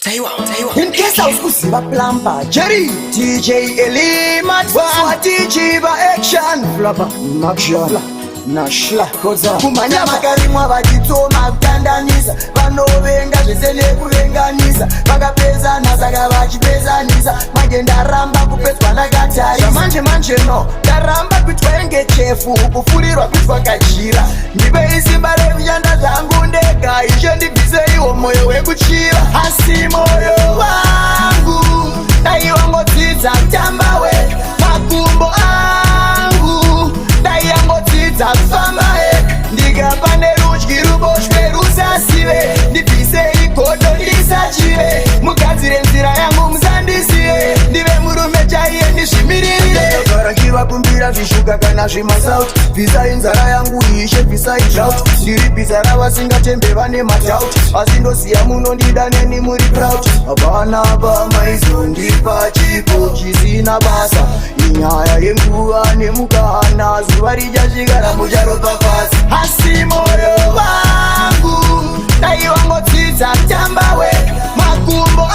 In case I was kusiba plumber, Jerry, DJ Elimat, DJ ba action, flapper, Maxwell, Nashla, Koza, Kumanya Makarimwa Bagitoma, Gandaniza, Vanovenga, Jesele Kuvenganiza, Bagapeza, Nazaga Bachipeza, Niza, Magenda Ramba, Kupetwana Gatari, Manche no, Daramba Pitwenge Chefu, Kufurira Pitwakachira, Nibezi Barevi Yanda Zangundeka, Ijendi Bizei, Omoyo Wekuchira, Hasi moyo wangu, Dai wango tita Tambawe, Makumbo angu, Dai wango tita Famae, Ndiga pande ruchki ruboshwe rusasiwe, Nipise ikodo lisachiwe, Mukazire nzira yangu mzandisiwe, Ndive murume chaiye nishimirire, Karakiwa kumbira vishuka kana shima sauti, Visa inzara yangu ishe visa itrout, Ndiri bizara wasinga tembe vane matout, Asindo siya muno ndidane ni muri proud, Abana bama izondi pachipo chisina basa, Inyaya yenguwa nemukana, Zuvari jashigara mujaro papasi, Hasi moyo wangu, Dai wango tita Tambawe, Makumbo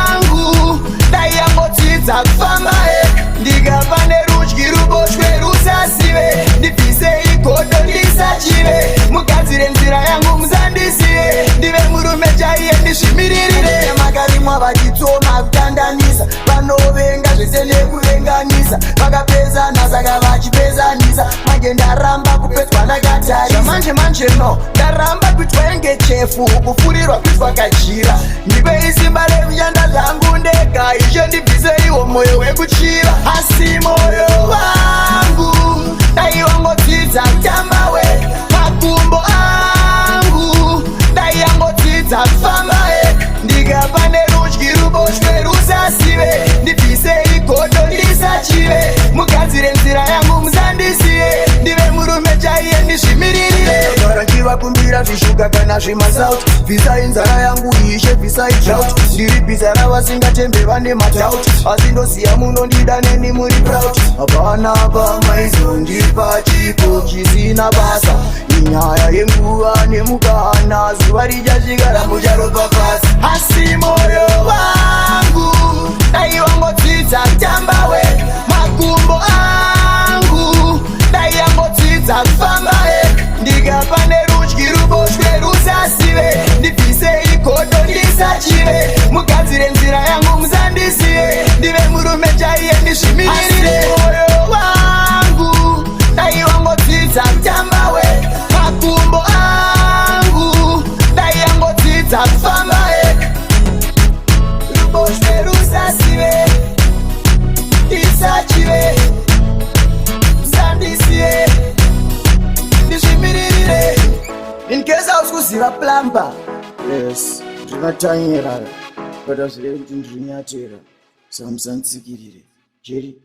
angu, Dai wango tita Famae, Ndiga pande ruchki ruboshwe rusasiwe, Nipise ikodo lisachiwe, Mukazire nzira yangu mzandisiwe, Ndive murume chaiye nishimirire, Makarimwa Bagitoma Gandaniza, Vanovenga Jesele Kuvenganiza, Bagapeza Nazaga Bachipezaniza, Magenda Ramba Kupetwana Gatari, Manche no, Daramba Pitwenge Chefu, Kufurirwa Pitwakachira, Nibezi Barevi Yanda Zangundeka, Ijendi Bizei Omoyo Wekuchira, Hasi moyo wangu, Dai wango tita Tambawe, Makumbo angu, Dai wango tita Famae, Ndiga pande ruchki ruboshwe rusasiwe, Nipise ikodo lisachiwe, Mukazire nzira yangu mzandisiwe, Ndive murume chaiye nishimirire, Karakiwa kumbira vishuka kana shima sauti, Visa inzara yangu ishe visa itrout, Ndiri bizara wasinga tembe vane matout, Asindo siya muno ndidane ni muri proud, Abana bama izondi pachipo chisina basa, Inyaya yenguwa nemukana, Zuvari jashigara mujaro papasi, Hasi moyo wangu, Dai wango tita Tambawe, Makumbo angu, Dai wango tita Famae, Ndiga pande ruchki ruboshwe rusasiwe, Nipise ikodo lisachiwe, Mukazire nzira yangu mzandisiwe, Ndive murume chaiye nishimirire, Hasi moyo wangu, Dai wango tita Tambawe, Makumbo angu, Dai wango tita Famae, Ruboshwe rusasiwe, Lisachiwe, mzandisiwe, nishimirire. In case I was kusiba plumber, yes, Trinatanyera, but I was able to drink a chair. Some sense, Jerry.